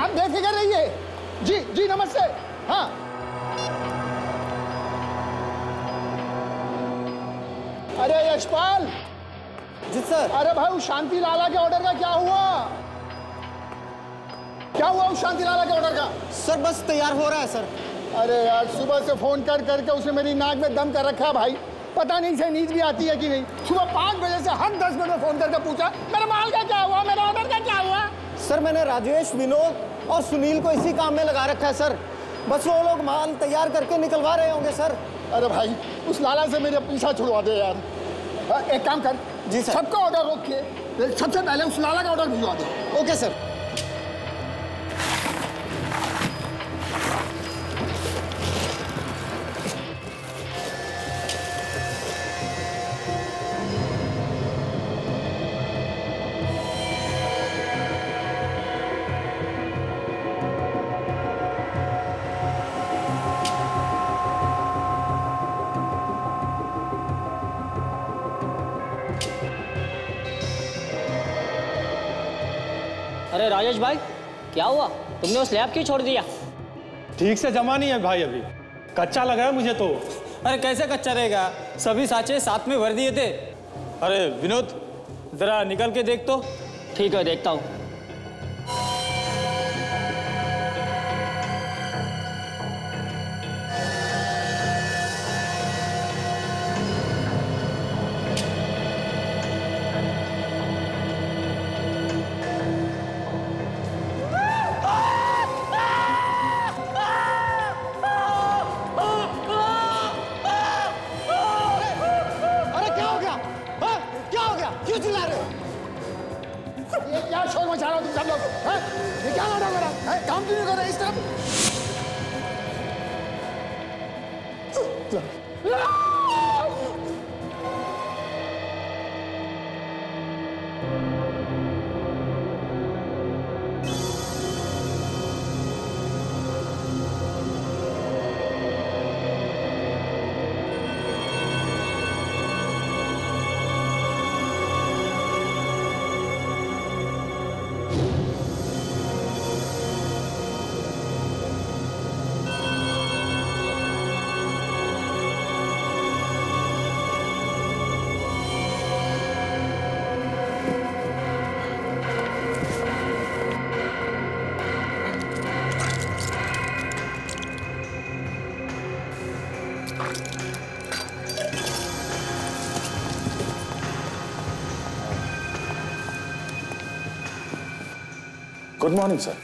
आप बेफिक्र रहिए। जी जी नमस्ते। हाँ अरे यशपाल। जी सर। अरे भाई उस शांति लाला के ऑर्डर का क्या हुआ? क्या हुआ उस शांति लाला के ऑर्डर का? सर बस तैयार हो रहा है सर। अरे यार सुबह से फोन कर करके उसने मेरी नाक में दम कर रखा है भाई। पता नहीं से नींद भी आती है कि नहीं। सुबह 5 बजे से हर 10 मिनट में फोन करके पूछा मेरे माल का क्या हुआ, मेरे ऑर्डर का क्या हुआ। सर मैंने राजेश, विनोद और सुनील को इसी काम में लगा रखा है सर। बस वो लोग माल तैयार करके निकलवा रहे होंगे सर। अरे भाई उस लाला से मेरे पीछा छुड़वा दे यार। एक काम कर। जी सर। सबका ऑर्डर रोक के सबसे पहले उस लाला का ऑर्डर भिजवा दे। Okay sir. अरे राजेश भाई क्या हुआ, तुमने वो स्लैब क्यों छोड़ दिया? ठीक से जमा नहीं है भाई, अभी कच्चा लगा है मुझे तो। अरे कैसे कच्चा रहेगा, सभी साँचे साथ में भर दिए थे। अरे विनोद जरा निकल के देख तो। ठीक है देखता हूँ। Good morning sir.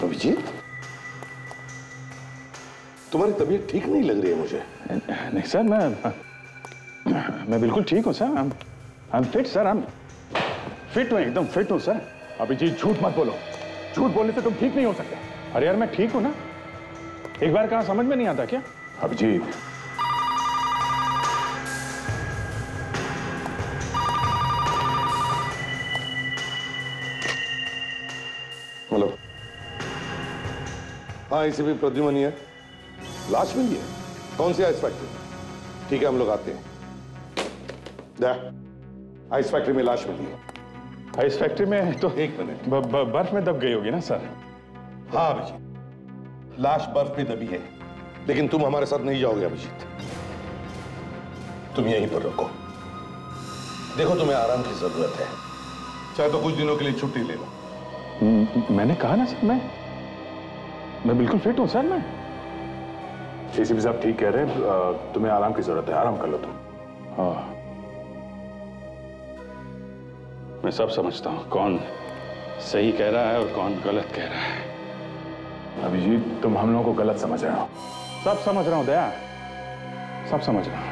अभिजीत, तुम्हारी तबीयत ठीक नहीं लग रही है मुझे। नहीं सर, मैं बिल्कुल ठीक हूँ sir. I am fit sir. I am fit हूँ, एकदम फिट हूँ सर। अभिजीत झूठ मत बोलो, झूठ बोलने से तुम ठीक नहीं हो सकते। अरे यार मैं ठीक हूँ ना, एक बार कहा समझ में नहीं आता क्या? अभिजीत हेलो। हाँ एसीपी प्रद्युमन है। लाश मिली है? कौन सी आइस फैक्ट्री? ठीक है हम लोग आते हैं। आइस फैक्ट्री में लाश मिली है। आइस फैक्ट्री में तो एक मिनट, बर्फ में दब गई होगी ना सर? हाँ अभिजीत, लाश बर्फ में दबी है, लेकिन तुम हमारे साथ नहीं जाओगे अभिजीत। तुम यहीं पर रुको। देखो तुम्हें आराम की जरूरत है, चाहे तो कुछ दिनों के लिए छुट्टी ले लो। मैंने कहा ना सर, मैं बिल्कुल फिट हूं सर। मैं एसीपी साहब ठीक कह रहे हैं, तुम्हें आराम की जरूरत है, आराम कर लो तुम। हाँ मैं सब समझता हूं कौन सही कह रहा है और कौन गलत कह रहा है। अभिजीत तुम हम लोगों को गलत समझ रहे हो। सब समझ रहा हूं दया, सब समझ रहा हूं।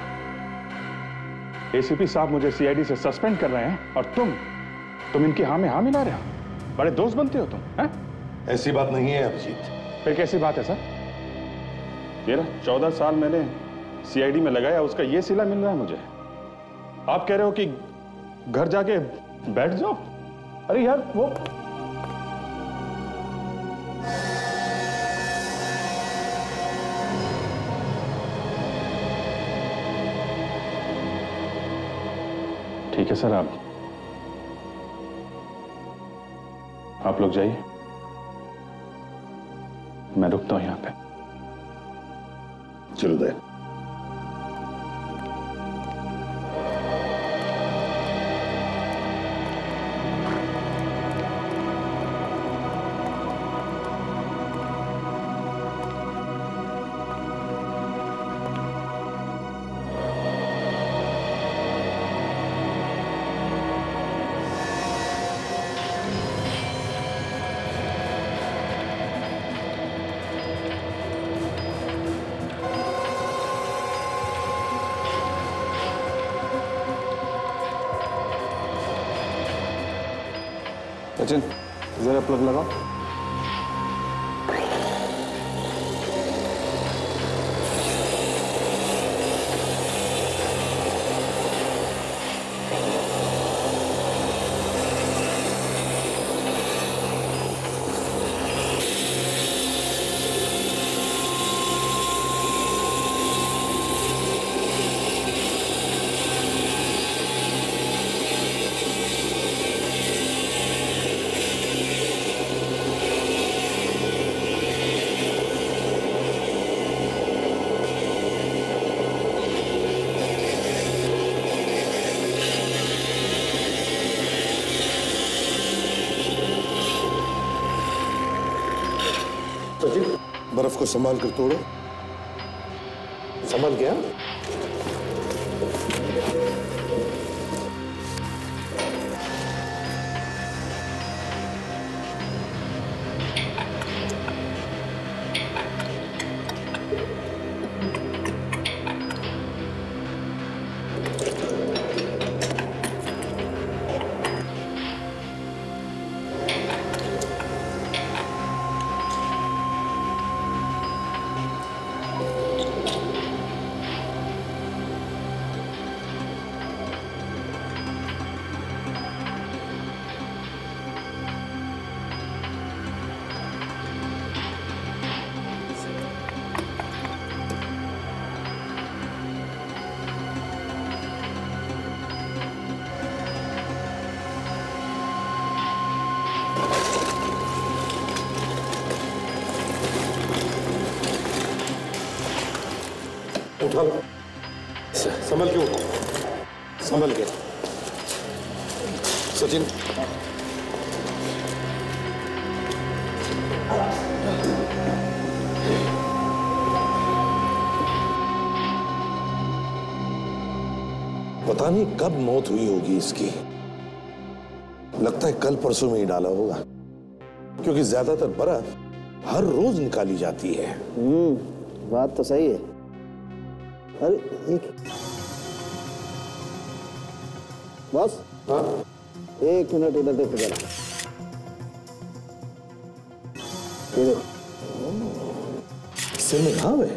एसीपी साहब मुझे सीआईडी से सस्पेंड कर रहे हैं और तुम इनकी हाँ में हाँ मिला रहे हो। बड़े दोस्त बनते हो तुम, हैं? ऐसी बात नहीं है अभिजीत। फिर कैसी बात है सर? ये ना 14 साल मैंने सीआईडी में लगाया, उसका ये सिला मिल रहा है मुझे। आप कह रहे हो कि घर जाके बैठ जाओ? अरे यार वो ठीक है सर, आप लोग जाइए, मैं रुकता हूं यहां पे। चलो दे। सचिन जरा प्लग लगाओ। सचिन, बर्फ को संभाल कर तोड़ो। संभाल गया? उठा लो। संभल के उठो। संभल के। सचिन, पता नहीं कब मौत हुई होगी इसकी। लगता है कल परसों में ही डाला होगा, क्योंकि ज्यादातर बर्फ हर रोज निकाली जाती है। बात तो सही है। अरे एक बस, हाँ 1 मिनट इधर देखो जरा। ये देखो, सिर में घाव है।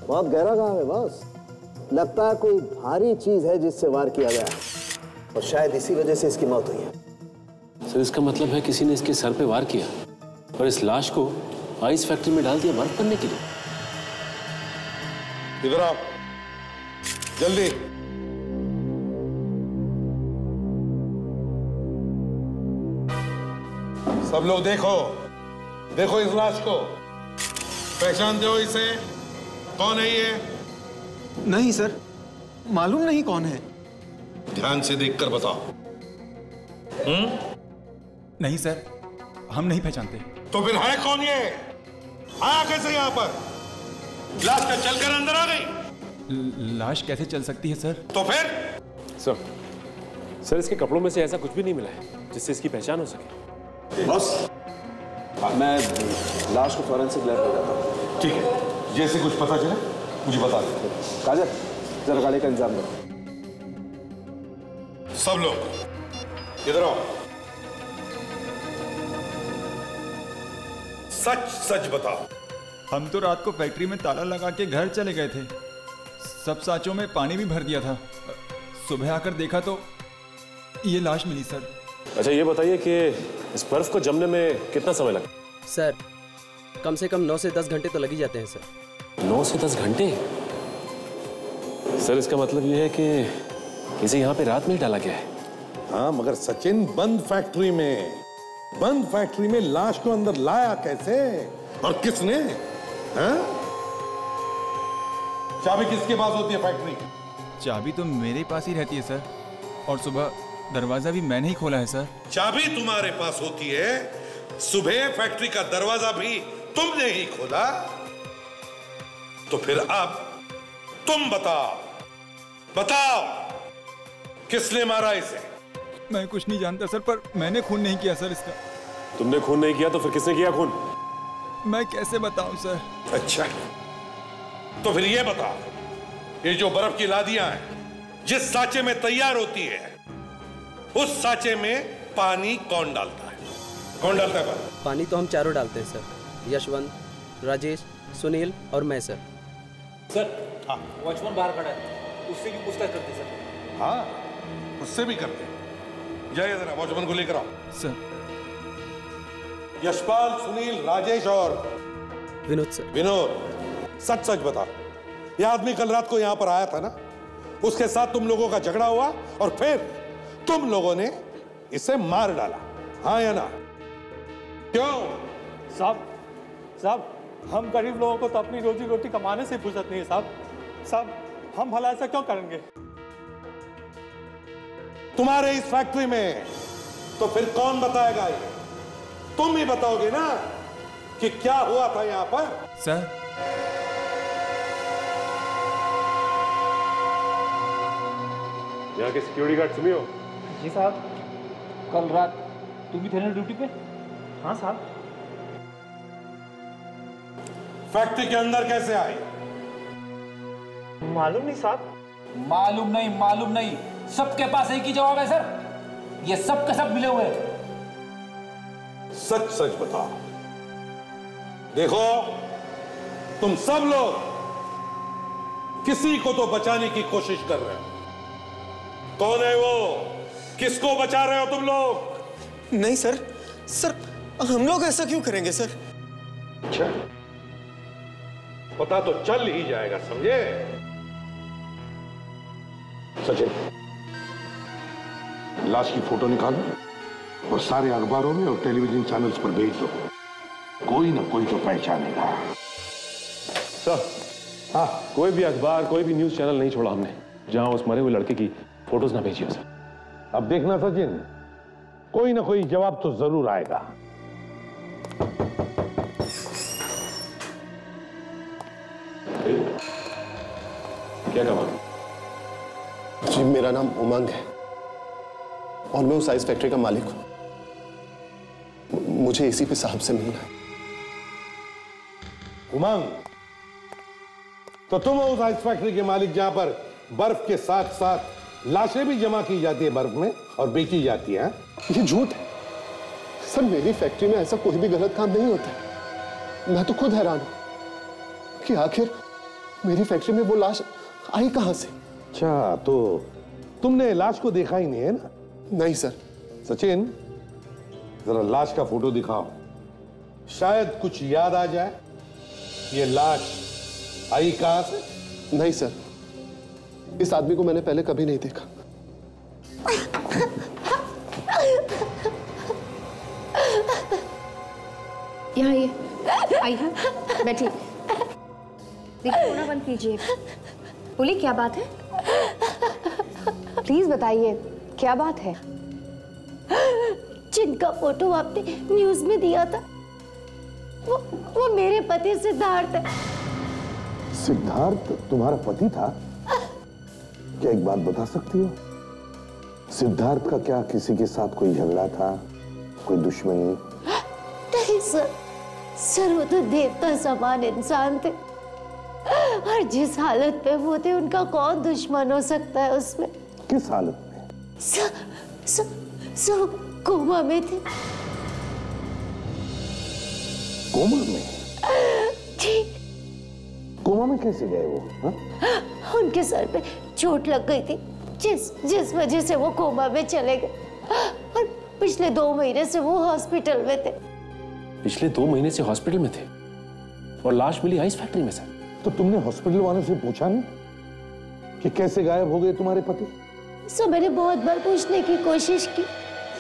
बहुत गहरा घाव है बस। लगता है कोई भारी चीज है जिससे वार किया गया है, और शायद इसी वजह से इसकी मौत हुई है। सर इसका मतलब है किसी ने इसके सर पे वार किया और इस लाश को आइस फैक्ट्री में डाल दिया बर्फ बनने के लिए। इधर आओ जल्दी। सब लोग देखो, देखो इस लाश को। पहचानते हो इसे? कौन है ये? नहीं सर, मालूम नहीं कौन है। ध्यान से देखकर बताओ। नहीं सर, हम नहीं पहचानते। तो फिर है कौन ये? आया कैसे यहाँ पर? लाश का चलकर अंदर आ गई? लाश कैसे चल सकती है सर? तो फिर? सर इसके कपड़ों में से ऐसा कुछ भी नहीं मिला है जिससे इसकी पहचान हो सके। बॉस, मैं लाश को फॉरेंसिक लैब ले जाता हूँ। ठीक है, जैसे कुछ पता चले मुझे बता दो। काजल, जरा गाड़ी का इंतजाम करो। सब लोग इधर आओ। सच सच बताओ। हम तो रात को फैक्ट्री में ताला लगा के घर चले गए थे। सब साँचों में पानी भी भर दिया था। सुबह आकर देखा तो ये लाश मिली सर। अच्छा ये बताइए कि इस बर्फ को जमने में कितना समय लगा? सर कम से कम 9 से 10 घंटे तो लग ही जाते हैं सर। 9 से 10 घंटे? सर इसका मतलब ये है कि इसे यहाँ पे रात में ही डाला गया है। हाँ, मगर सचिन बंद फैक्ट्री में, बंद फैक्ट्री में लाश को अंदर लाया कैसे और किसने? हाँ? चाबी किसके पास होती है फैक्ट्री की? चाबी तो मेरे पास ही रहती है सर, और सुबह दरवाजा भी मैंने ही खोला है सर। चाबी तुम्हारे पास होती है, सुबह फैक्ट्री का दरवाजा भी तुमने ही खोला, तो फिर अब तुम बताओ किसने मारा इसे? मैं कुछ नहीं जानता सर, पर मैंने खून नहीं किया सर इसका। तुमने खून नहीं किया तो फिर किसने किया खून? मैं कैसे बताऊं सर? अच्छा, तो फिर ये बताओ, ये जो बर्फ की लादियां हैं जिस साँचे में तैयार होती है, उस साँचे में पानी कौन डालता है? कौन डालता है पानी? तो हम चारों डालते हैं सर, यशवंत, राजेश, सुनील और मैं सर। सर हाँ, वॉचमैन बाहर खड़ा है, उससे भी पूछताछ करते सर। हाँ, उससे भी करते। जाइए जरा वॉचमैन को लेकर आओ। सर। यशपाल, सुनील, राजेश और विनोद सर। विनोद, सच सच बता, यह आदमी कल रात को यहां पर आया था ना? उसके साथ तुम लोगों का झगड़ा हुआ और फिर तुम लोगों ने इसे मार डाला, हाँ या ना? क्यों? साहब हम गरीब लोगों को तो अपनी रोजी रोटी कमाने से फुर्सत नहीं है साहब, हम भला ऐसा क्यों करेंगे? तुम्हारे इस फैक्ट्री में तो फिर कौन बताएगा? ये तुम ही बताओगे ना कि क्या हुआ था यहां पर? सर, यहाँ के सिक्योरिटी गार्ड तुम ही हो? जी साहब, कल रात तुम भी थे ना ड्यूटी पे? हाँ साहब। फैक्ट्री के अंदर कैसे आई? मालूम नहीं साहब। मालूम नहीं, सबके पास एक ही जवाब है सर, ये सब के सब मिले हुए हैं। सच सच बताओ। देखो, तुम सब लोग किसी को तो बचाने की कोशिश कर रहे हो। कौन है वो? किसको बचा रहे हो तुम लोग? नहीं सर, हम लोग ऐसा क्यों करेंगे सर? अच्छा, पता तो चल ही जाएगा, समझे? सचिन, लाश की फोटो निकालो और सारे अखबारों में और टेलीविजन चैनल्स पर भेज दो। कोई ना कोई तो पहचानेगा। सर, हाँ, कोई भी अखबार, कोई भी न्यूज चैनल नहीं छोड़ा हमने जहां उस मरे हुए लड़के की फोटोज ना भेजी हो सर। अब देखना सचिन, कोई ना कोई जवाब तो जरूर आएगा। क्या कहा? जी, मेरा नाम उमंग है और मैं उस आइस फैक्ट्री का मालिक हूं। मुझे एसीपी साहब से मिलना है। उमंग, तो तुम हो उस आइस फैक्ट्री के मालिक जहां पर बर्फ के साथ साथ लाशें भी जमा की जाती है बर्फ में और बेची जाती है? ये झूठ है सर, मेरी फैक्ट्री में ऐसा कोई भी गलत काम नहीं होता। मैं तो खुद हैरान हूं कि आखिर मेरी फैक्ट्री में वो लाश आई कहां से। अच्छा, तो तुमने लाश को देखा ही नहीं है ना? नहीं सर। सचिन, जरा लाश का फोटो दिखाओ, शायद कुछ याद आ जाए। ये लाश आई कहां से? नहीं सर, इस आदमी को मैंने पहले कभी नहीं देखा। यहाँ ये आइए, बैठिए। देखिए, रोना बंद कीजिए। बोलिए, क्या बात है? प्लीज बताइए, क्या बात है? जिनका फोटो आपने न्यूज में दिया था, वो मेरे पति सिद्धार्थ है। सिद्धार्थ तुम्हारा पति था? क्या एक बात बता सकती हो, सिद्धार्थ का क्या किसी के साथ कोई झगड़ा था, कोई दुश्मनी? नहीं सर, वो तो देवता समान इंसान थे और जिस हालत पे वो थे, उनका कौन दुश्मन हो सकता है उसमें? किस हालत में? सब कोमा में थे। कोमा में? जी। कोमा में कैसे गए वो? हा? उनके सर पे चोट लग गई थी, जिस वजह से वो कोमा में चले गए और पिछले 2 महीने से वो हॉस्पिटल में थे। पिछले 2 महीने से हॉस्पिटल में थे और लाश मिली आइस फैक्ट्री में सर। तो तुमने हॉस्पिटल वालों से पूछा नहीं कि कैसे गायब हो गए तुम्हारे पति? मैंने बहुत बार पूछने की कोशिश की,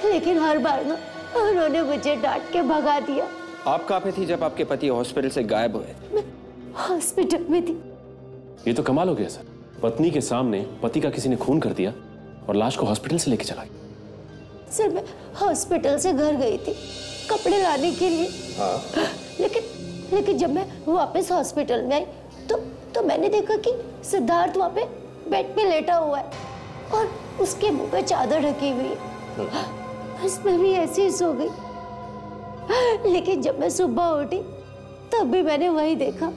लेकिन हर बार ना उन्होंने मुझे डांट के भगा दिया। आप कहाँ पे थी जब आपके पति हॉस्पिटल से गायब हुए? मैं हॉस्पिटल में थी। ये तो कमाल हो गया सर, पत्नी के सामने पति का किसी ने खून कर दिया और लाश को हॉस्पिटल से लेके चला गया। सर मैं हॉस्पिटल से घर गई थी कपड़े लाने के लिए। हाँ। लेकिन जब मैं वापस हॉस्पिटल में आई तो मैंने देखा कि सिद्धार्थ वहाँ पे बेड पे लेटा हुआ है और उसके मुंह पे चादर ढकी हुई है। बस मैं भी ऐसे ही सो गई। लेकिन जब मैं सुबह उठी तब भी मैंने वही देखा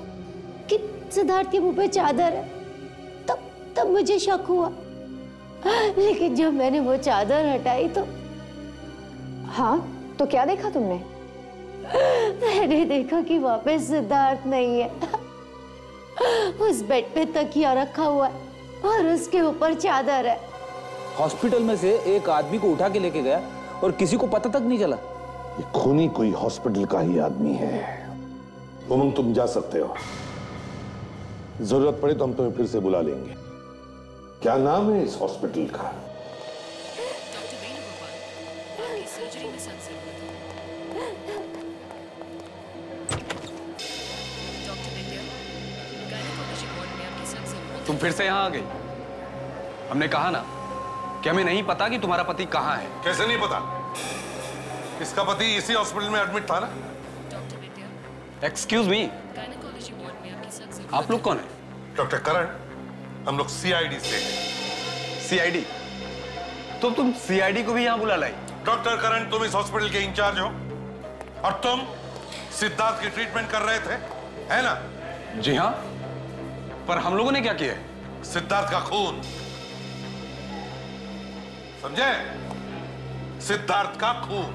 कि सिद्धार्थ के मुंह पे चादर है। तब मुझे शक हुआ, लेकिन जब मैंने वो चादर हटाई तो हाँ, तो क्या देखा तुमने? मैंने देखा कि वहाँ पे सिद्धार्थ नहीं है। उस बेड पे तकिया रखा हुआ है और उसके ऊपर चादर है। हॉस्पिटल में से एक आदमी को उठा के लेके गया और किसी को पता तक नहीं चला। ये खूनी कोई हॉस्पिटल का ही आदमी है। उमंग, तुम जा सकते हो, जरूरत पड़े तो हम तुम्हें फिर से बुला लेंगे। क्या नाम है इस हॉस्पिटल का? तुम फिर से यहाँ आ गई। हमने कहा ना कि हमें नहीं पता कि तुम्हारा पति कहाँ है। कैसे नहीं पता? इसका पति इसी हॉस्पिटल में एडमिट था ना। एक्सक्यूज मी, आप लोग कौन है? डॉक्टर करण, हम लोग सीआईडी से हैं। सीआईडी? तो तुम सीआईडी को भी यहाँ बुला लाई? डॉक्टर करण, तुम इस हॉस्पिटल के इंचार्ज हो और तुम सिद्धार्थ की ट्रीटमेंट कर रहे थे, है ना? जी हाँ, पर हम लोगों ने क्या किया? सिद्धार्थ का खून, समझे? सिद्धार्थ का खून।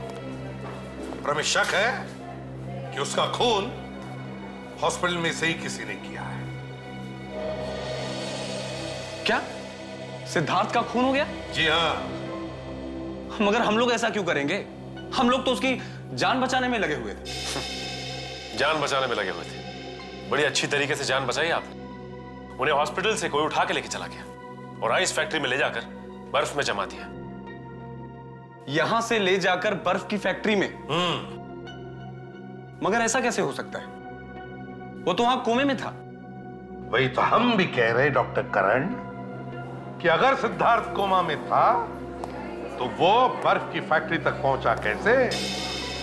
पर हमें शक है कि उसका खून हॉस्पिटल में से ही किसी ने किया है। क्या सिद्धार्थ का खून हो गया? जी हाँ। मगर हम लोग ऐसा क्यों करेंगे? हम लोग तो उसकी जान बचाने में लगे हुए थे। जान बचाने में लगे हुए थे? बड़ी अच्छी तरीके से जान बचाई आपने। उन्हें हॉस्पिटल से कोई उठा के लेके चला गया और आइस फैक्ट्री में ले जाकर बर्फ में जमा दिया। यहां से ले जाकर बर्फ की फैक्ट्री में? मगर ऐसा कैसे हो सकता है? वो तो वहां कोमे में था। वही तो हम भी कह रहे डॉक्टर करण कि अगर सिद्धार्थ कोमा में था तो वो बर्फ की फैक्ट्री तक पहुंचा कैसे?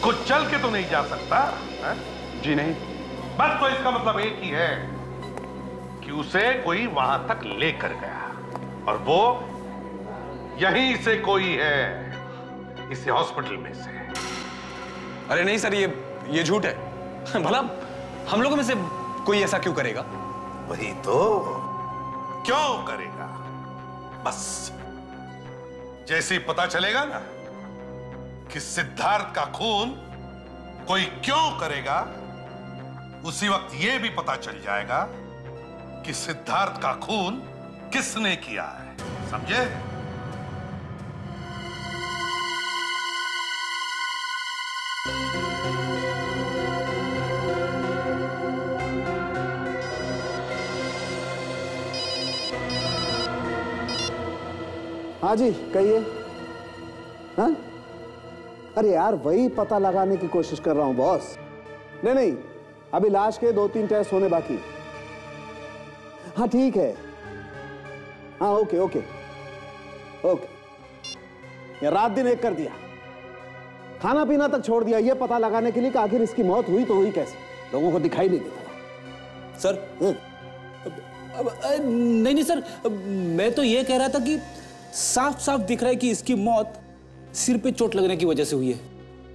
कुछ चल के तो नहीं जा सकता है? जी नहीं। बस तो इसका मतलब एक ही है कि उसे कोई वहां तक लेकर गया और वो यहीं से कोई है, इसी हॉस्पिटल में से। अरे नहीं सर, ये झूठ है। भला हम लोगों में से कोई ऐसा क्यों करेगा? वही तो, क्यों करेगा? बस जैसे ही पता चलेगा ना कि सिद्धार्थ का खून कोई क्यों करेगा, उसी वक्त यह भी पता चल जाएगा कि सिद्धार्थ का खून किसने किया है। समझे? हाँ जी कहिए। हाँ, अरे यार वही पता लगाने की कोशिश कर रहा हूं बॉस। नहीं, अभी लाश के 2-3 टेस्ट होने बाकी। हाँ ठीक है। हाँ ओके। ये रात दिन एक कर दिया, खाना पीना तक छोड़ दिया, ये पता लगाने के लिए कि आखिर इसकी मौत हुई तो हुई कैसे, लोगों को दिखाई नहीं देता। सर नहीं सर, मैं तो ये कह रहा था कि साफ साफ दिख रहा है कि इसकी मौत सिर पे चोट लगने की वजह से हुई है।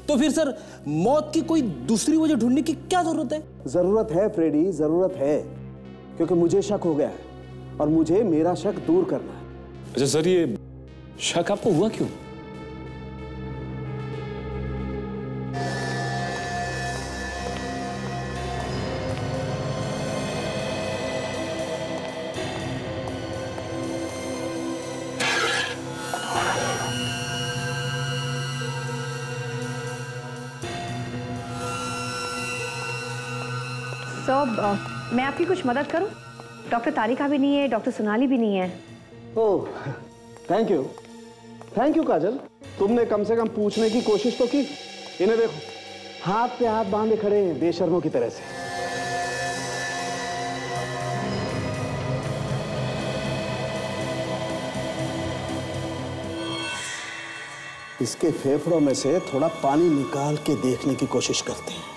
तो फिर सर मौत की कोई दूसरी वजह ढूंढने की क्या जरूरत है? जरूरत है फ्रेडी, जरूरत है, क्योंकि मुझे शक हो गया है और मुझे मेरा शक दूर करना है। अच्छा सर, ये शक आपको हुआ क्यों? मैं आपकी कुछ मदद करूं? डॉक्टर तारिका भी नहीं है, डॉक्टर सोनाली भी नहीं है। ओह थैंक यू काजल। तुमने कम से कम पूछने की कोशिश तो की। इन्हें देखो, हाथ पे हाथ बांधे खड़े हैं बेशर्मों की तरह से। इसके फेफड़ों में से थोड़ा पानी निकाल के देखने की कोशिश करते हैं।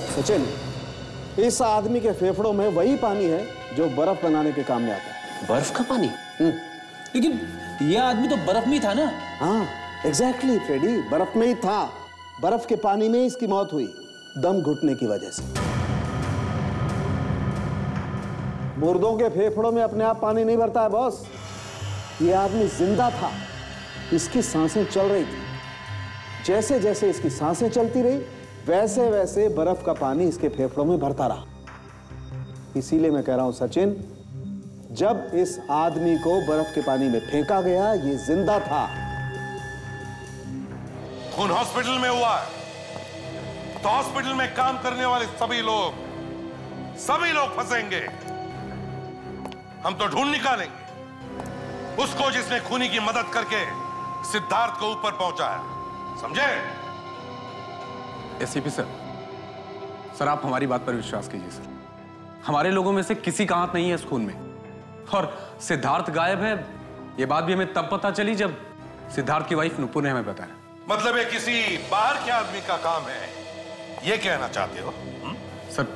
सचिन, इस आदमी के फेफड़ों में वही पानी है जो बर्फ बनाने के काम में आता है। बर्फ का पानी? लेकिन यह आदमी तो बर्फ में ही था ना? हाँ, एग्जैक्टली फ्रेडी, बर्फ में ही था। बर्फ के पानी में इसकी मौत हुई, दम घुटने की वजह से। मुर्दों के फेफड़ों में अपने आप पानी नहीं भरता है बॉस। ये आदमी जिंदा था, इसकी सांसें चल रही थी। जैसे जैसे इसकी सांसें चलती रही, वैसे वैसे बर्फ का पानी इसके फेफड़ों में भरता रहा। इसीलिए मैं कह रहा हूं सचिन, जब इस आदमी को बर्फ के पानी में फेंका गया, ये जिंदा था। खून हॉस्पिटल में हुआ है तो हॉस्पिटल में काम करने वाले सभी लोग फंसेंगे। हम तो ढूंढ निकालेंगे उसको जिसने खूनी की मदद करके सिद्धार्थ को ऊपर पहुंचाया, समझे? एसीपी सर, आप हमारी बात पर विश्वास कीजिए सर। हमारे लोगों में से किसी का हाथ नहीं है इस खून में। और सिद्धार्थ गायब है, ये बात भी हमें तब पता चली जब सिद्धार्थ की वाइफ नुपुर ने हमें बताया। मतलब ये किसी बाहर के आदमी का काम है, ये कहना चाहते हो? सर,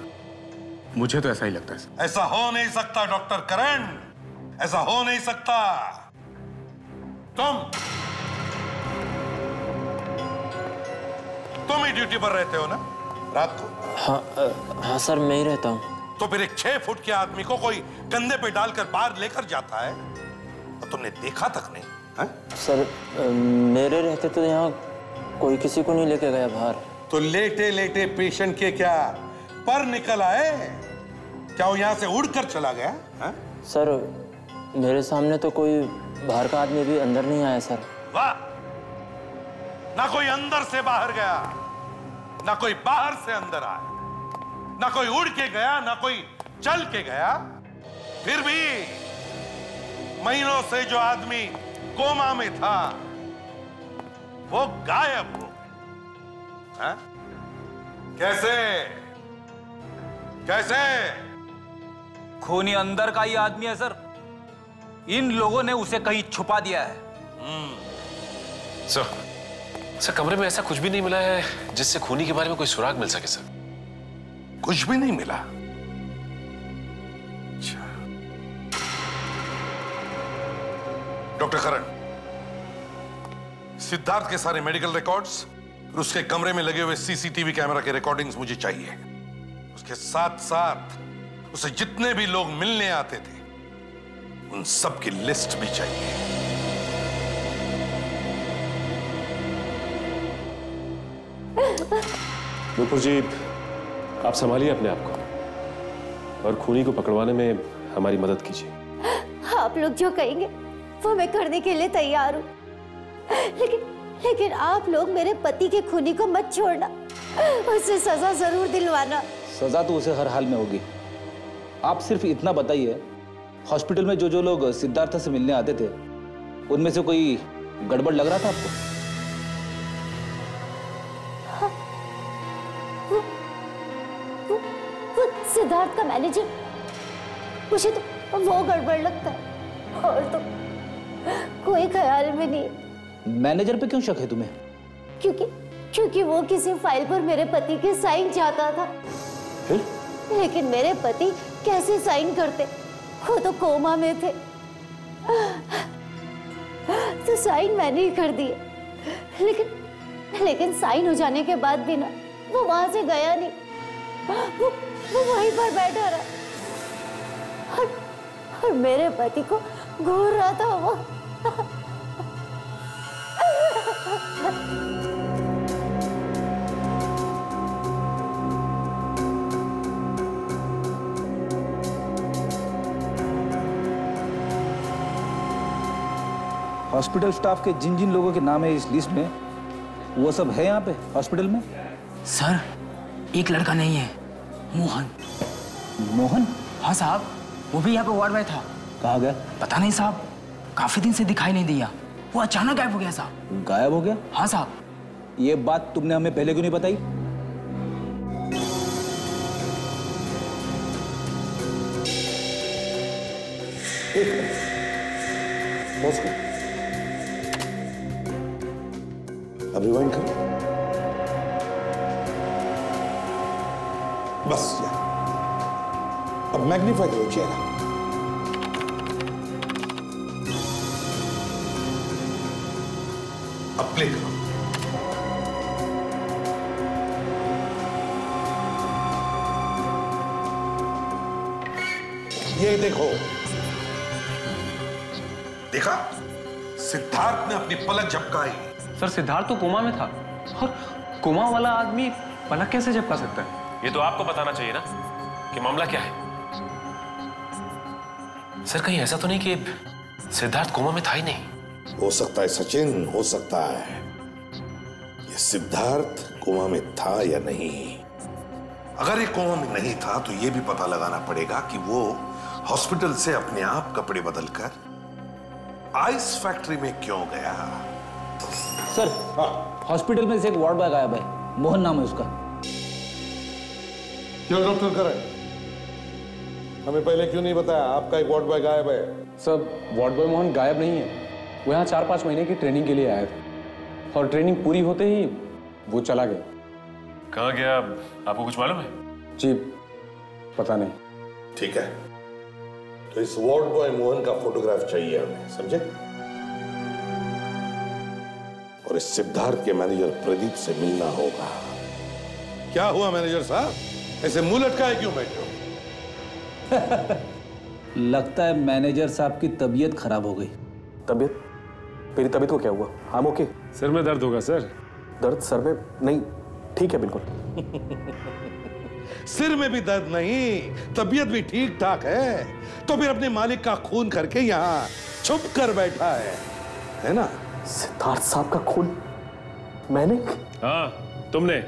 मुझे तो ऐसा ही लगता है सर। ऐसा हो नहीं सकता डॉक्टर करण, ऐसा हो नहीं सकता। तुम ही ड्यूटी पर रहते हो ना रात को? हाँ सर, मैं ही रहता हूँ। तो फिर एक 6 फुट के आदमी को कोई कंधे पे डालकर बाहर लेकर जाता है और तुमने देखा तक नहीं है? सर, मेरे रहते तो यहाँ कोई किसी को नहीं लेके गया बाहर। तो लेटे लेटे पेशेंट के क्या पर निकल आए? क्या वो यहाँ से उड़कर चला गया है? सर, मेरे सामने तो कोई बाहर का आदमी भी अंदर नहीं आया सर। वाह, ना कोई अंदर से बाहर गया, ना कोई बाहर से अंदर आया, ना कोई उड़ के गया, ना कोई चल के गया। फिर भी महीनों से जो आदमी कोमा में था वो गायब हो। है? कैसे कैसे? खूनी अंदर का ही आदमी है सर। इन लोगों ने उसे कहीं छुपा दिया है। सर, कमरे में ऐसा कुछ भी नहीं मिला है जिससे खूनी के बारे में कोई सुराग मिल सके सर। कुछ भी नहीं मिला? डॉक्टर करण, सिद्धार्थ के सारे मेडिकल रिकॉर्ड्स और उसके कमरे में लगे हुए सीसीटीवी कैमरा के रिकॉर्डिंग्स मुझे चाहिए। उसके साथ साथ उसे जितने भी लोग मिलने आते थे उन सब की लिस्ट भी चाहिए। नुपुर जी, आप संभालिए अपने आप को और खूनी को पकड़वाने में हमारी मदद कीजिए। आप लोग जो कहेंगे वो मैं करने के लिए तैयार हूँ, लेकिन आप लोग मेरे पति के खूनी को मत छोड़ना, उसे सजा जरूर दिलवाना। सजा तो उसे हर हाल में होगी। आप सिर्फ इतना बताइए, हॉस्पिटल में जो लोग सिद्धार्थ से मिलने आते थे उनमें से कोई गड़बड़ लग रहा था आपको? वो सिद्धार्थ का मैनेजर मुझे तो वो गड़बड़ लगता है और तो कोई ख्याल में नहीं। मैनेजर पे क्यों शक है तुम्हें? क्योंकि वो किसी फाइल पर मेरे पति के साइन चाहता था। फिर? लेकिन मेरे पति कैसे साइन करते, वो तो कोमा में थे। तो साइन मैंने ही कर दिए, लेकिन साइन हो जाने के बाद भी ना वो वहां से गया नहीं, वो वहीं पर बैठा रहा और मेरे पति को घूर रहा था वो। हॉस्पिटल स्टाफ के जिन जिन लोगों के नाम है इस लिस्ट में, वो सब है यहाँ पे हॉस्पिटल में? सर एक लड़का नहीं है, मोहन। मोहन? हाँ साहब, वो भी यहाँ पे वार्ड में था। कहाँ गया? पता नहीं साहब, काफी दिन से दिखाई नहीं दिया, वो अचानक गायब हो गया साहब। गायब हो गया? हाँ साहब। ये बात तुमने हमें पहले क्यों नहीं बताई? अब रिवाइंड करो। बस यार, अब मैग्नीफाई करो चेहरा। अब प्ले करो। ये देखो, देखा? सिद्धार्थ ने अपनी पलक झपकाई। सर सिद्धार्थ तो कोमा में था, और कोमा वाला आदमी पलक कैसे झपका सकता है? ये तो आपको बताना चाहिए ना कि मामला क्या है। सर कहीं ऐसा तो नहीं कि सिद्धार्थ कोमा में था ही नहीं? हो सकता है सचिन, हो सकता है। ये सिद्धार्थ कोमा में था या नहीं। अगर ये कोमा में नहीं था तो ये भी पता लगाना पड़ेगा कि वो हॉस्पिटल से अपने आप कपड़े बदलकर आइस फैक्ट्री में क्यों गया। सर, हॉस्पिटल में से एक वार्ड बॉय गायब है, मोहन नाम है उसका। क्यों डॉक्टर करें? हमें पहले क्यों नहीं बताया आपका एक वार्ड बॉय गायब है? सर वार्ड बॉय मोहन गायब नहीं है, वो यहाँ 4-5 महीने की ट्रेनिंग के लिए आया था और ट्रेनिंग पूरी होते ही वो चला गया। कहाँ गया आपको कुछ मालूम है? जी पता नहीं। ठीक है, तो इस वार्ड बॉय मोहन का फोटोग्राफ चाहिए हमें, समझे? और इस सिद्धार्थ के मैनेजर प्रदीप से मिलना होगा। क्या हुआ मैनेजर साहब, ऐसे मुंह लटकाए क्यों बैठे हो? लगता है मैनेजर साहब की तबीयत खराब हो गई। तबीयत? मेरी तबीयत को क्या हुआ? I'm okay। सर में दर्द होगा सर। दर्द सर में? नहीं, ठीक है बिल्कुल। सिर में भी दर्द नहीं, तबीयत भी ठीक ठाक है, तो फिर अपने मालिक का खून करके यहाँ छुप कर बैठा है ना? सिद्धार्थ साहब का खून मैंने? हाँ तुमने।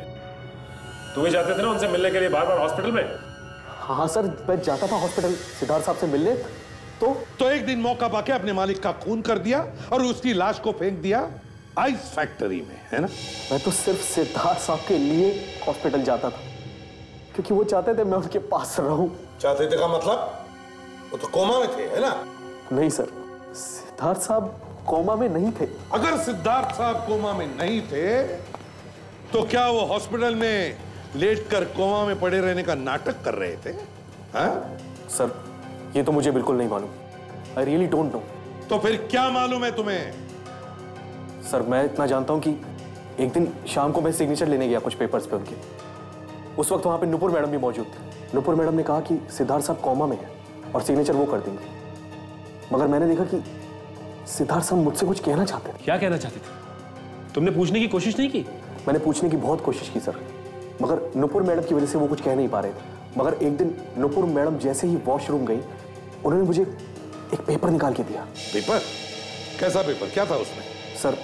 तुम ही जाते थे ना उनसे मिलने के लिए बार बार हॉस्पिटल में? हाँ सर, मैं जाता था हॉस्पिटल सिद्धार्थ साहब से मिलने, तो एक दिन मौका पाके अपने मालिक का खून कर दिया और उसकी लाश को फेंक दिया आइस फैक्ट्री में, है ना? मैं तो सिर्फ सिद्धार्थ साहब के लिए हॉस्पिटल जाता था, क्योंकि वो चाहते थे मैं उनके पास रहूं। चाहते थे का मतलब? वो तो कोमा में थे, है ना? नहीं सर, सिद्धार्थ साहब कोमा में नहीं थे। अगर सिद्धार्थ साहब कोमा में नहीं थे तो क्या वो हॉस्पिटल में लेटकर कोमा में पड़े रहने का नाटक कर रहे थे? हाँ? सर ये तो मुझे बिल्कुल नहीं मालूम। I really don't know. तो फिर क्या मालूम है तुम्हें? सर मैं इतना जानता हूं कि एक दिन शाम को मैं सिग्नेचर लेने गया कुछ पेपर्स पे उनके। उस वक्त वहां पे नुपुर मैडम भी मौजूद थे। नुपुर मैडम ने कहा कि सिद्धार्थ साहब कोमा में है और सिग्नेचर वो कर देंगे, मगर मैंने देखा कि सिद्धार्थ साहब मुझसे कुछ कहना चाहते थे। क्या कहना चाहते थे? तुमने पूछने की कोशिश नहीं की? मैंने पूछने की बहुत कोशिश की सर, मगर नुपुर मैडम की वजह से वो कुछ कह नहीं पा रहे थे। मगर एक दिन नुपुर मैडम जैसे ही वॉशरूम गई, उन्होंने मुझे एक पेपर निकाल के दिया। पेपर? कैसा पेपर? क्या था उसमें? सर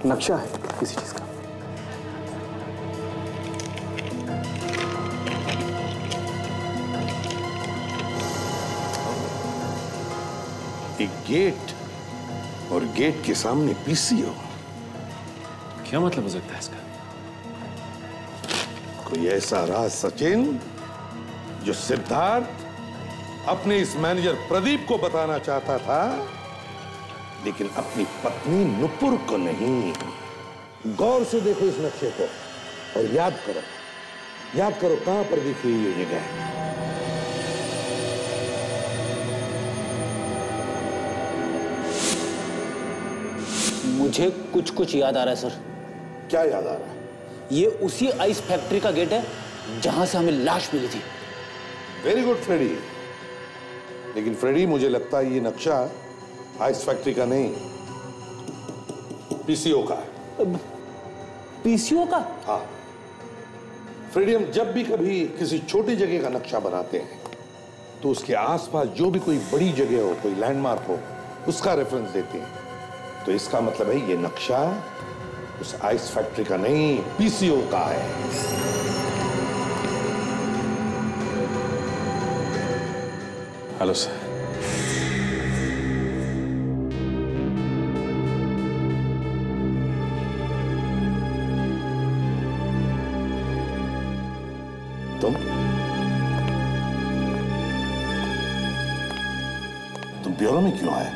नक्शा है किसी चीज का। एक गेट, और गेट के सामने पीसीओ। क्या मतलब हो सकता है इसका? कोई ऐसा राज सचिन जो सिद्धार्थ अपने इस मैनेजर प्रदीप को बताना चाहता था, लेकिन अपनी पत्नी नुपुर को नहीं। गौर से देखो इस नक्शे को और याद करो कहां पर दिखी ये जगह। मुझे कुछ कुछ याद आ रहा है सर। क्या याद आ रहा है? ये उसी आइस फैक्ट्री का गेट है जहां से हमें लाश मिली थी। Very good Freddie. लेकिन फ्रेडी, मुझे लगता है ये नक्शा आइस फैक्ट्री का नहीं, पीसीओ का है। पीसीओ का? हाँ फ्रेडी, हम जब भी कभी किसी छोटी जगह का नक्शा बनाते हैं तो उसके आसपास जो भी कोई बड़ी जगह हो, कोई लैंडमार्क हो, उसका रेफरेंस देते हैं। तो इसका मतलब है ये नक्शा उस आइस फैक्ट्री का नहीं, पीसीओ का है। Hello sir. तुम ब्यूरो में क्यों आए?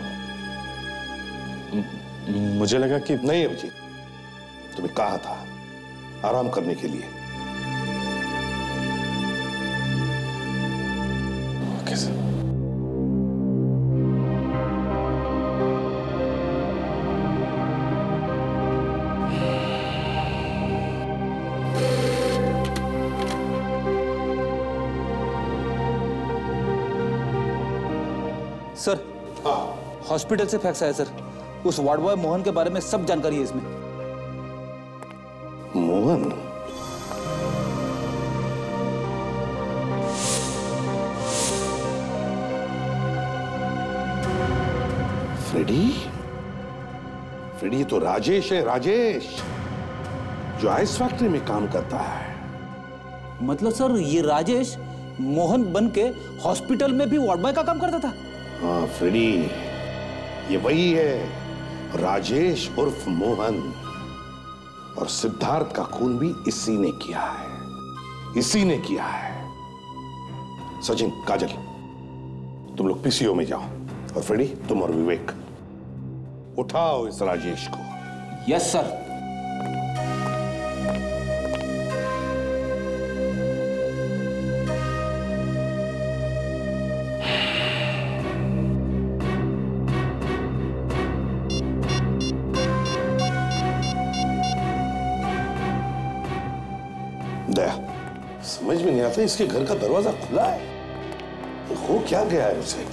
मुझे लगा कि नहीं अभिजीत, तुम्हें कहा था आराम करने के लिए। Okay sir. सर, हॉस्पिटल से फैक्स आया सर। उस वार्ड बॉय मोहन के बारे में सब जानकारी है इसमें। मोहन? फ्रेडी? फ्रेडी तो राजेश है, राजेश, जो आइस फैक्ट्री में काम करता है। मतलब सर ये राजेश मोहन बन के हॉस्पिटल में भी वार्ड बॉय का काम करता था? हाँ फ्रेडी, ये वही है, राजेश उर्फ मोहन। और सिद्धार्थ का खून भी इसी ने किया है, इसी ने किया है। सचिन, काजल, तुम लोग पीसीओ में जाओ, और फ्रेडी तुम और विवेक उठाओ इस राजेश को। Yes sir. दया, समझ में नहीं आता इसके घर का दरवाजा खुला है, हो क्या गया है उसे?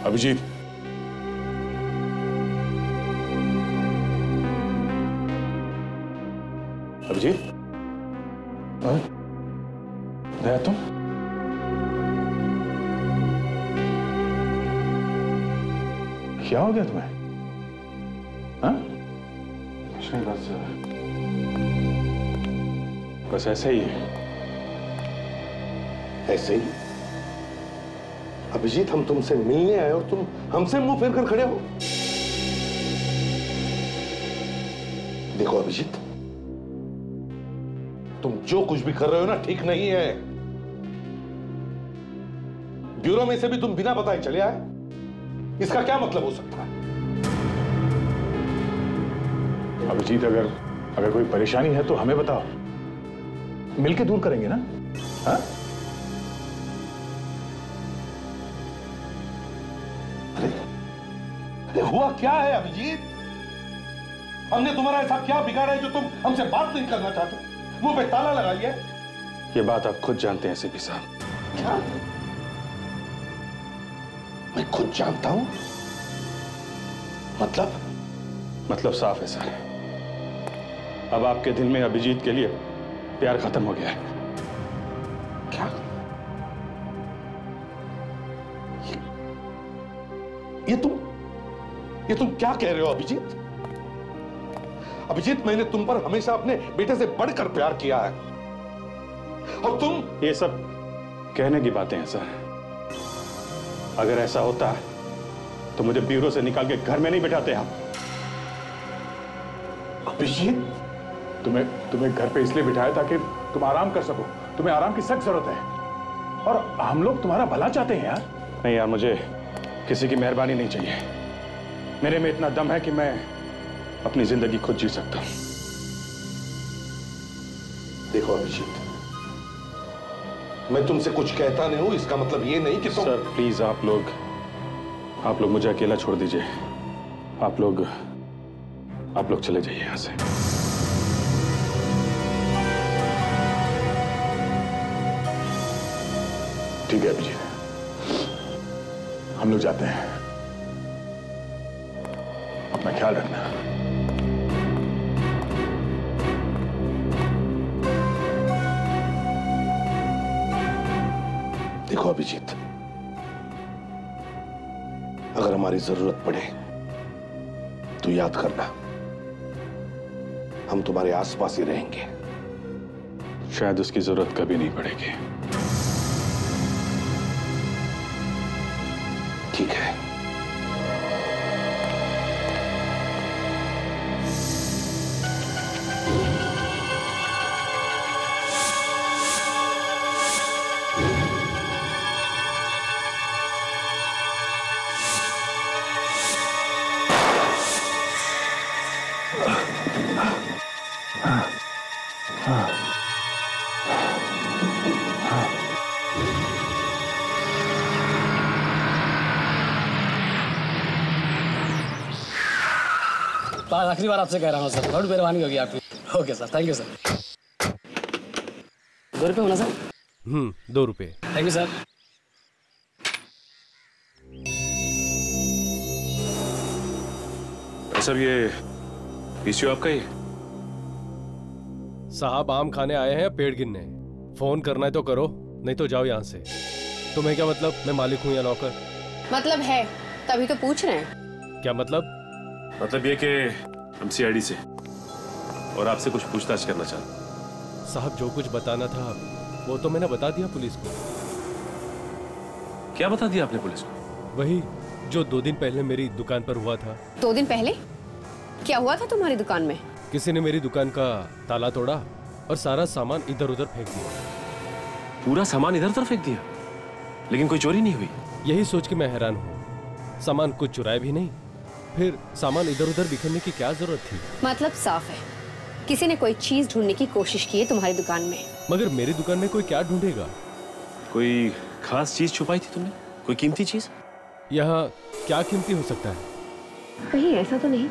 अभिजीत, अभिजीत, दया तुम? क्या हो गया तुम्हें? हाँ? कुछ नहीं, बस ऐसे ही है। ऐसे ही? अभिजीत, हम तुमसे मिलने आए और तुम हमसे मुंह फेर कर खड़े हो। देखो अभिजीत, तुम जो कुछ भी कर रहे हो ना, ठीक नहीं है। ब्यूरो में से भी तुम बिना बताए चले आए, इसका क्या मतलब हो सकता है? अभिजीत, अगर कोई परेशानी है तो हमें बताओ, मिलके दूर करेंगे ना? हाँ? अरे हुआ क्या है अभिजीत? हमने तुम्हारा ऐसा क्या बिगाड़ा है जो तुम हमसे बात नहीं करना चाहते? मुंह पे ताला लगा लिया? ये बात आप खुद जानते हैं सीपी साहब। क्या? मैं खुद जानता हूं? मतलब साफ है सर। अब आपके दिल में अभिजीत के लिए प्यार खत्म हो गया है। क्या? ये तुम क्या कह रहे हो अभिजीत? अभिजीत, मैंने तुम पर हमेशा अपने बेटे से बढ़कर प्यार किया है, और तुम? ये सब कहने की बातें हैं सर, अगर ऐसा होता तो मुझे ब्यूरो से निकाल के घर में नहीं बिठाते आप। अभिजीत, तुम्हें घर पे इसलिए बिठाया ताकि तुम आराम कर सको। तुम्हें आराम की सख्त जरूरत है और हम लोग तुम्हारा भला चाहते हैं यार। नहीं यार, मुझे किसी की मेहरबानी नहीं चाहिए। मेरे में इतना दम है कि मैं अपनी जिंदगी खुद जी सकता हूं। देखो अभिजीत, मैं तुमसे कुछ कहता नहीं हूं, इसका मतलब ये नहीं कि तुम... सर प्लीज आप लोग मुझे अकेला छोड़ दीजिए। आप लोग चले जाइए यहां से। ठीक है अभिजीत, हम लोग जाते हैं। अपना ख्याल रखना। देखो अभिजीत, अगर हमारी जरूरत पड़े तो याद करना, हम तुम्हारे आसपास ही रहेंगे। शायद उसकी जरूरत कभी नहीं पड़ेगी। ठीक है। आखिरी बार आपसे कह रहा हूँ सर, बहुत मेहरबानी होगी आपकी। Okay sir, thank you sir. 2 रुपये होना सर? 2 रुपये। Thank you sir. सर ये पीसीओ आपका ही? साहब आम खाने आए हैं या पेड़ गिनने? फोन करना है तो करो, नहीं तो जाओ यहाँ से। तुम्हें क्या मतलब, मैं मालिक हूँ या नौकर? मतलब है, तभी तो पूछ रहे हैं। क्या मतलब? मतलब ये कि हम सीआईडी से और आपसे कुछ पूछताछ करना चाहते। साहब जो कुछ बताना था वो तो मैंने बता दिया पुलिस को। क्या बता दिया आपने पुलिस को? वही जो 2 दिन पहले मेरी दुकान पर हुआ था। 2 दिन पहले क्या हुआ था तुम्हारी दुकान में? किसी ने मेरी दुकान का ताला तोड़ा और सारा सामान इधर उधर फेंक दिया। पूरा सामान इधर उधर फेंक दिया, लेकिन कोई चोरी नहीं हुई? यही सोच के मैं हैरान हूँ। सामान कुछ चुराया भी नहीं, फिर सामान इधर उधर बिखरने की क्या जरूरत थी? मतलब साफ है, किसी ने कोई चीज ढूंढने की कोशिश की है तुम्हारी दुकान में। मगर मेरी दुकान में कोई क्या ढूंढेगा? कोई खास चीज छुपाई थी तुमने? कोई कीमती चीज? यहाँ क्या कीमती हो सकता है? कहीं ऐसा तो नहीं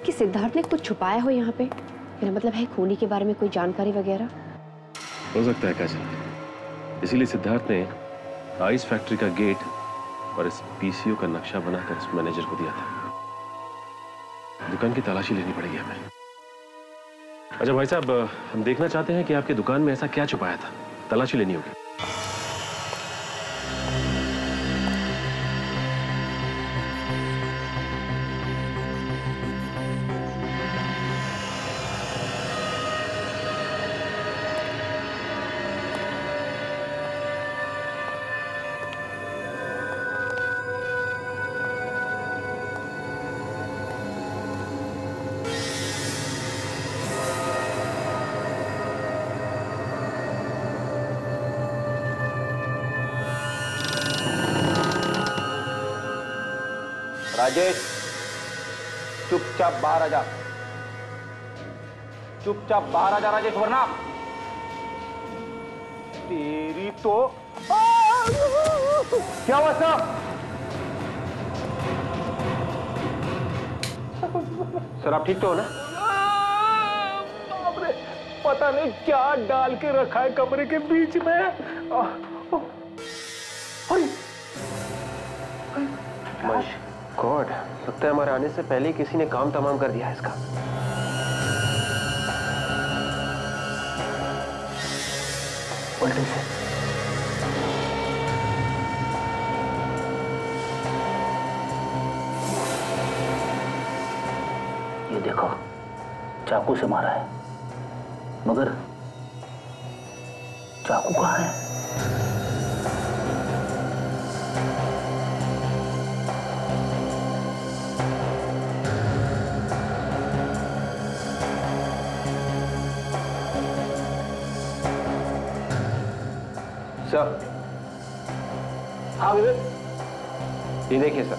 कि सिद्धार्थ ने कुछ छुपाया हो यहाँ पे? मेरा मतलब है खूनी के बारे में कोई जानकारी वगैरह? हो सकता है काजल, इसीलिए सिद्धार्थ ने आइस फैक्ट्री का गेट और इस पीसीओ का नक्शा बनाकर इस मैनेजर को दिया था। दुकान की तलाशी लेनी पड़ेगी हमें। अच्छा भाई साहब, हम देखना चाहते हैं कि आपकी दुकान में ऐसा क्या छुपाया था। तलाशी लेनी होगी। राजेश, चुपचाप बाहर आ जा। चुपचाप बाहर आ जा राजेश, वरना तेरी तो... क्या हुआ सर? सर आप ठीक तो हो ना? बाप रे, पता नहीं क्या डाल के रखा है कमरे के बीच में। गॉड, लगता है हमारे आने से पहले ही किसी ने काम तमाम कर दिया है इसका। उल्टे से। ये देखो, चाकू से मारा है, मगर चाकू कहाँ है? सर। हाँ विवेक, ये देखिए सर।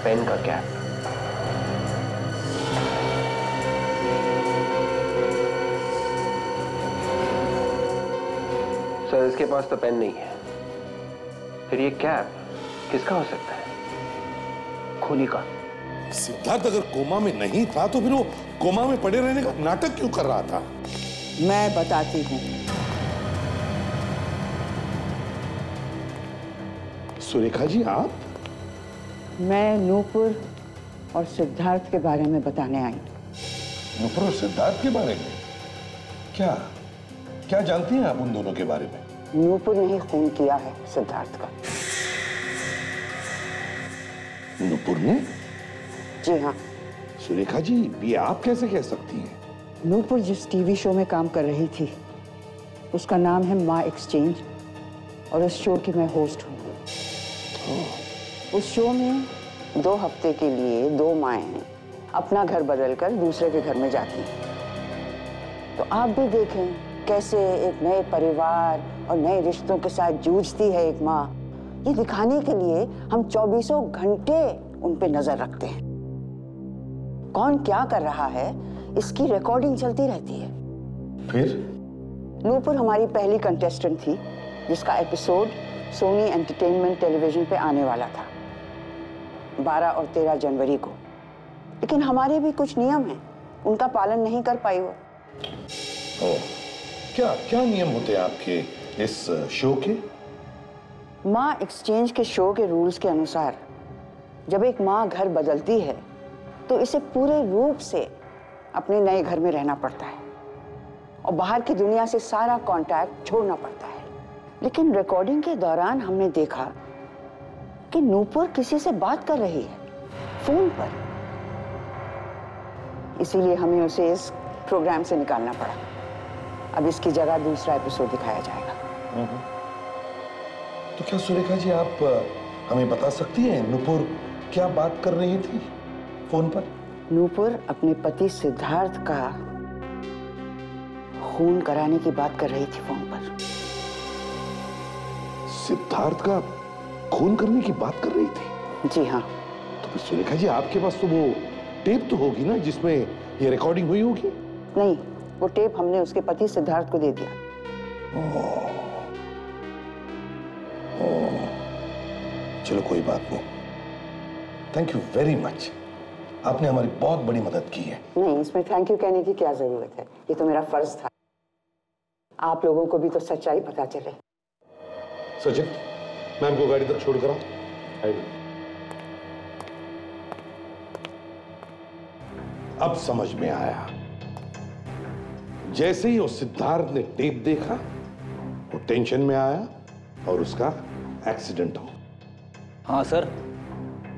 पेन का कैप। सर इसके पास तो पेन नहीं है, फिर ये कैप किसका हो सकता है? खूनी का। सिद्धार्थ अगर कोमा में नहीं था तो फिर वो कोमा में पड़े रहने का नाटक क्यों कर रहा था? मैं बताती हूँ। सुरेखा जी आप? मैं नूपुर और सिद्धार्थ के बारे में बताने आई। नूपुर और सिद्धार्थ के बारे में? क्या क्या जानती हैं आप उन दोनों के बारे में? नूपुर ने ही खून किया है सिद्धार्थ का। नूपुर ने? जी हाँ। सुरेखा जी ये आप कैसे कह सकती हैं? नूपुर जिस टीवी शो में काम कर रही थी उसका नाम है माँ एक्सचेंज और उस शो की मैं होस्ट हूँ। उस शो में 2 हफ्ते के लिए 2 माएँ अपना घर बदलकर दूसरे के घर में जाती हैं। तो आप भी देखें कैसे एक नए परिवार और नए रिश्तों के साथ जूझती है एक माँ। ये दिखाने के लिए हम 24 घंटे उन पे नजर रखते हैं। कौन क्या कर रहा है इसकी रिकॉर्डिंग चलती रहती है। फिर? नूपुर हमारी पहली कंटेस्टेंट थी जिसका एपिसोड सोनी एंटरटेनमेंट टेलीविजन पे आने वाला था 12 और 13 जनवरी को। लेकिन हमारे भी कुछ नियम हैं, उनका पालन नहीं कर पाई वो। क्या क्या नियम होते हैं आपके इस शो के? माँ एक्सचेंज के शो के रूल्स के अनुसार जब एक माँ घर बदलती है तो इसे पूरे रूप से अपने नए घर में रहना पड़ता है और बाहर की दुनिया से सारा कांटेक्ट छोड़ना पड़ता है। लेकिन रिकॉर्डिंग के दौरान हमने देखा कि नूपुर किसी से बात कर रही है फोन पर। इसीलिए हमें उसे इस प्रोग्राम से निकालना पड़ा। अब इसकी जगह दूसरा एपिसोड दिखाया जाएगा। तो क्या सुरेखा जी आप हमें बता सकती हैं नूपुर क्या बात कर रही थी फोन पर? नूपुर अपने पति सिद्धार्थ का खून कराने की बात कर रही थी फोन पर। सिद्धार्थ का खून करने की बात कर रही थी? जी हाँ। तो फिर सुरेखा जी आपके पास तो वो टेप तो होगी ना जिसमें ये रिकॉर्डिंग हुई होगी? नहीं, वो टेप हमने उसके पति सिद्धार्थ को दे दिया। चलो कोई बात नहीं। थैंक यू वेरी मच, आपने हमारी बहुत बड़ी मदद की है। नहीं, इसमें थैंक यू कहने की क्या जरूरत है, ये तो मेरा फर्ज था। आप लोगों को भी तो सच्चाई पता चले। सचिन, मैम को गाड़ी तक छोड़ कर आओ। अब समझ में आया। जैसे ही वो सिद्धार्थ ने टेप देखा वो टेंशन में आया और उसका एक्सीडेंट हो। हाँ सर,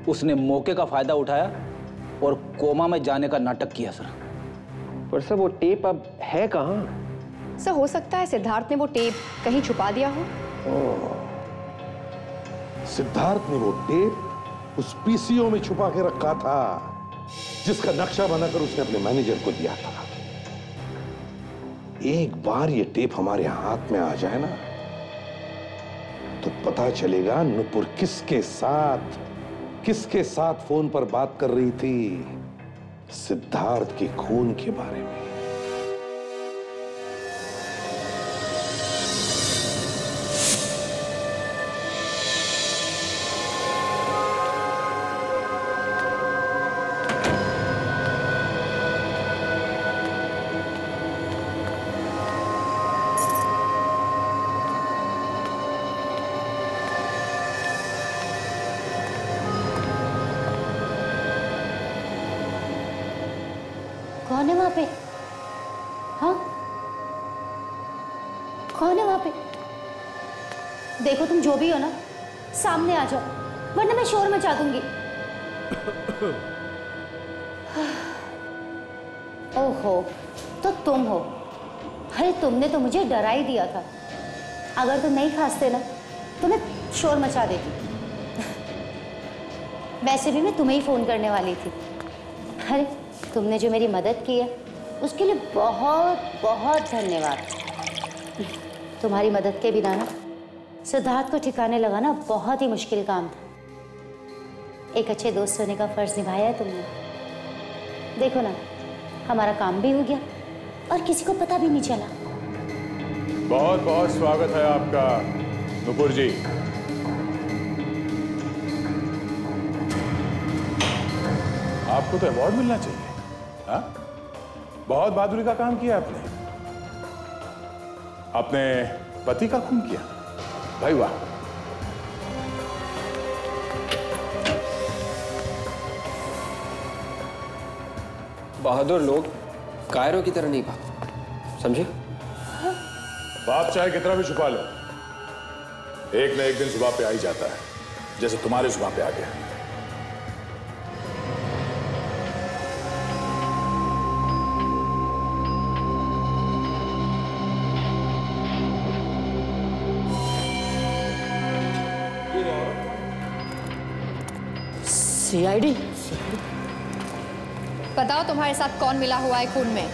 उसने मौके का फायदा उठाया और कोमा में जाने का नाटक किया सर। पर सर वो टेप अब है कहाँ? सर हो सकता है सिद्धार्थ ने वो टेप कहीं छुपा दिया हो। सिद्धार्थ ने वो टेप उस पीसीओ में छुपा के रखा था जिसका नक्शा बनाकर उसने अपने मैनेजर को दिया था। एक बार ये टेप हमारे हाथ में आ जाए ना तो पता चलेगा नूपुर किसके साथ फोन पर बात कर रही थी सिद्धार्थ के खून के बारे में। कौन है वहां पे? हाँ, कौन है वहां पे? देखो तुम जो भी हो ना, सामने आ जाओ वरना मैं शोर मचा दूंगी। ओहो, तो तुम हो। अरे तुमने तो मुझे डरा ही दिया था। अगर तुम नहीं खांसते ना तो मैं शोर मचा देती। वैसे भी मैं तुम्हें ही फ़ोन करने वाली थी। अरे तुमने जो मेरी मदद की है उसके लिए बहुत बहुत धन्यवाद। तुम्हारी मदद के बिना ना सिद्धार्थ को ठिकाने लगाना बहुत ही मुश्किल काम था। एक अच्छे दोस्त होने का फर्ज निभाया है तुमने। देखो ना, हमारा काम भी हो गया और किसी को पता भी नहीं चला। बहुत बहुत स्वागत है आपका नुपुर जी। आपको तो अवार्ड मिलना चाहिए। हाँ, बहुत बहादुरी का काम किया आपने। अपने पति का खून किया, भाई वाह। बहादुर लोग कायरों की तरह नहीं भागते, समझे? बाप चाहे कितना भी छुपा लो, एक न एक दिन जुबान पे आ ही जाता है, जैसे तुम्हारे जुबान पे आ गया। सीआईडी? बताओ तुम्हारे साथ कौन मिला हुआ है खून में?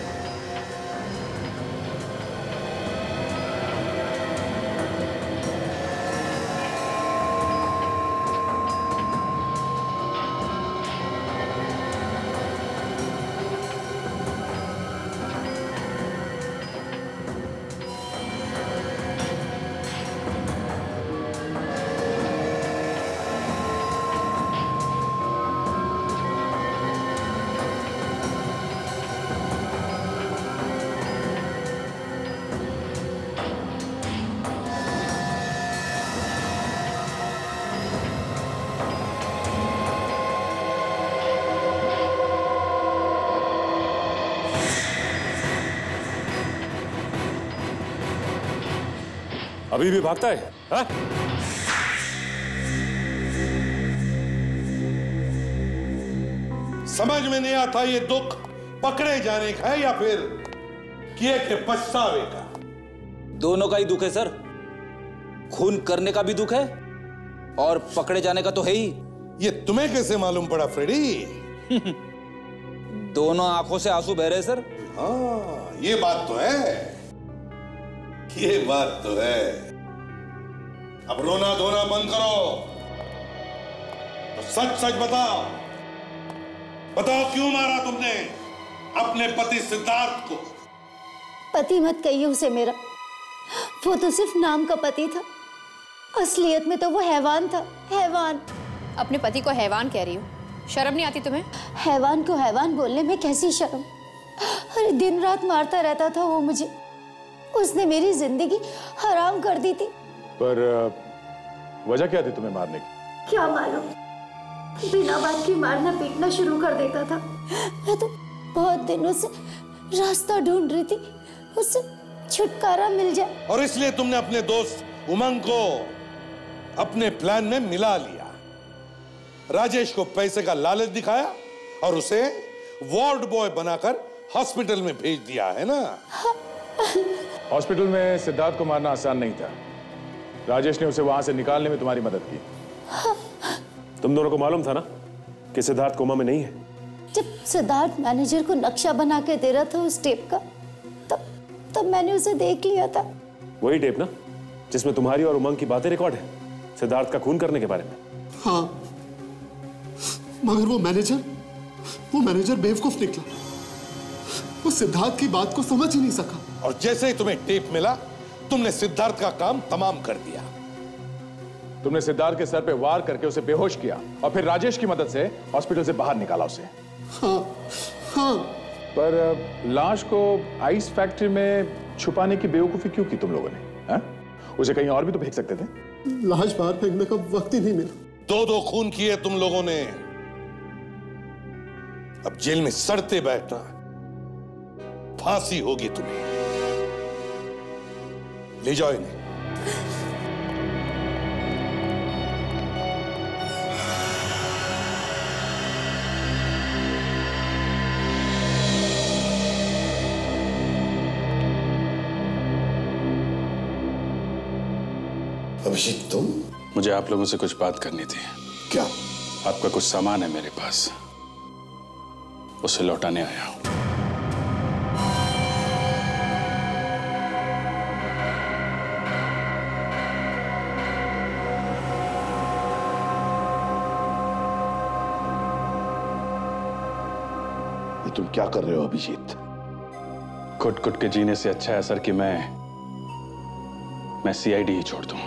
अभी भी भागता है, हा? समझ में नहीं आता ये दुख पकड़े जाने का है या फिर किए के पछतावे का? दोनों का ही दुख है सर। खून करने का भी दुख है और पकड़े जाने का तो है ही। ये तुम्हें कैसे मालूम पड़ा फ्रेडी? दोनों आंखों से आंसू बह रहे सर। हाँ, ये बात तो है, ये बात तो है। अब रोना धोना बंद करो, तो सच सच बताओ, बताओ क्यों मारा तुमने अपने पति सिद्धार्थ को? पति मत कहिए उसे मेरा, वो तो सिर्फ नाम का पति था, असलियत में तो वो हैवान था, हैवान। अपने पति को हैवान कह रही हो? शर्म नहीं आती तुम्हें? हैवान को हैवान बोलने में कैसी शर्म? अरे दिन रात मारता रहता था वो मुझे, उसने मेरी जिंदगी हराम कर दी थी। पर वजह क्या थी तुम्हें मारने की? क्या मालूम, बिना बात की मारना पीटना शुरू कर देता था। मैं तो बहुत दिनों से रास्ता ढूंढ रही थी, उससे छुटकारा मिल जाए। और इसलिए तुमने अपने दोस्त उमंग को अपने प्लान में मिला लिया, राजेश को पैसे का लालच दिखाया और उसे वार्ड बॉय बनाकर हॉस्पिटल में भेज दिया, है ना? हॉस्पिटल में सिद्धार्थ को मारना आसान नहीं था। राजेश ने उसे वहां से निकालने में तुम्हारी मदद की। तुम दोनों को मालूम था ना कि सिद्धार्थ कोमा में नहीं है? जब सिद्धार्थ मैनेजर को नक्शा बना के दे रहा था उस टेप का, तब मैंने उसे देख लिया था। वही टेप ना जिसमें तुम्हारी और उमंग की बातें रिकॉर्ड है, सिद्धार्थ का खून करने के बारे में। हाँ, मगर वो मैनेजर बेवकूफ निकला। वो सिद्धार्थ की बात को समझ ही नहीं सका। और जैसे ही तुम्हें टेप मिला, तुमने सिद्धार्थ का काम तमाम कर दिया। तुमने सिद्धार्थ के सर पे वार करके उसे बेहोश किया और फिर राजेश की मदद से हॉस्पिटल से बाहर निकाला उसे। हाँ। पर लाश को आइस फैक्ट्री में छुपाने की बेवकूफी क्यों की तुम लोगों ने? हा? उसे कहीं और भी तो फेंक सकते थे। लाश बाहर फेंकने का वक्त ही नहीं मिला। दो खून किए तुम लोगों ने, अब जेल में सड़ते बैठना, फांसी होगी तुम्हें। ले जाओ इन्हें। अभिजीत, तुम? मुझे आप लोगों से कुछ बात करनी थी। क्या? आपका कुछ सामान है मेरे पास, उसे लौटाने आया हूं। ये तुम क्या कर रहे हो अभिजीत? कुट कुट के जीने से अच्छा है सर कि मैं सीआईडी ही छोड़ दूं।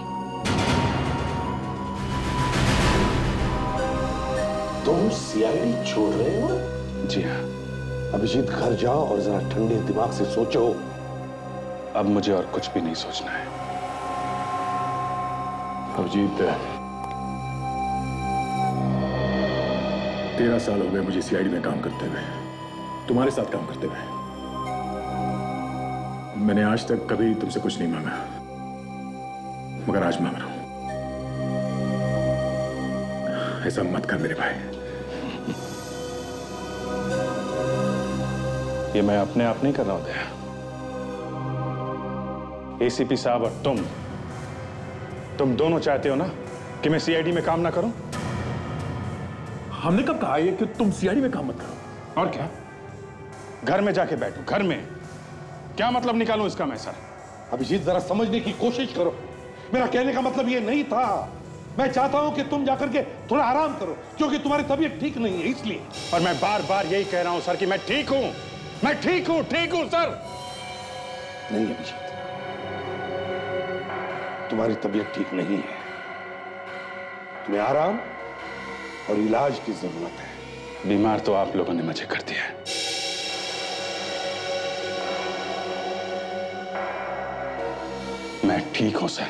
तुम सीआईडी छोड़ रहे हो? जी हाँ। अभिजीत घर जाओ और जरा ठंडे दिमाग से सोचो। अब मुझे और कुछ भी नहीं सोचना है। अभिजीत, 13 साल हो गए मुझे सीआईडी में काम करते हुए, तुम्हारे साथ काम करते हुए। मैंने आज तक कभी तुमसे कुछ नहीं मांगा, मगर आज मांग रहा हूं। ऐसा मत कर मेरे भाई। ये मैं अपने आप नहीं कर रहा हूं दया। एसीपी साहब और तुम दोनों चाहते हो ना कि मैं सीआईडी में काम ना करूं? हमने कब कहा है कि तुम सीआईडी में काम मत करो? और क्या, घर में जाके बैठो। घर में क्या मतलब निकालूं इसका मैं सर? अभिजीत जरा समझने की कोशिश करो। मेरा कहने का मतलब ये नहीं था। मैं चाहता हूं कि तुम जाकर के थोड़ा आराम करो, क्योंकि तुम्हारी तबीयत ठीक नहीं है इसलिए। और मैं बार बार यही कह रहा हूं सर कि मैं ठीक हूं, मैं ठीक हूं सर। नहीं अभिजीत, तुम्हारी तबीयत ठीक नहीं है। तुम्हें आराम और इलाज की जरूरत है। बीमार तो आप लोगों ने मुझे कर दिया है। मैं ठीक हूं sir.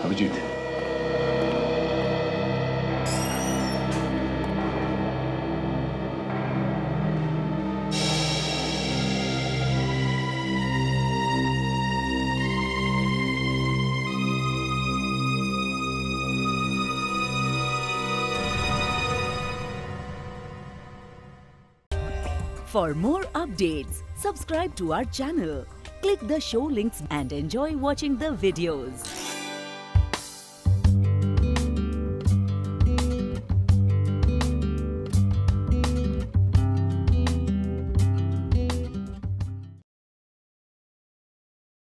Abhijeet, For more updates, subscribe to our channel, click the show links and enjoy watching the videos.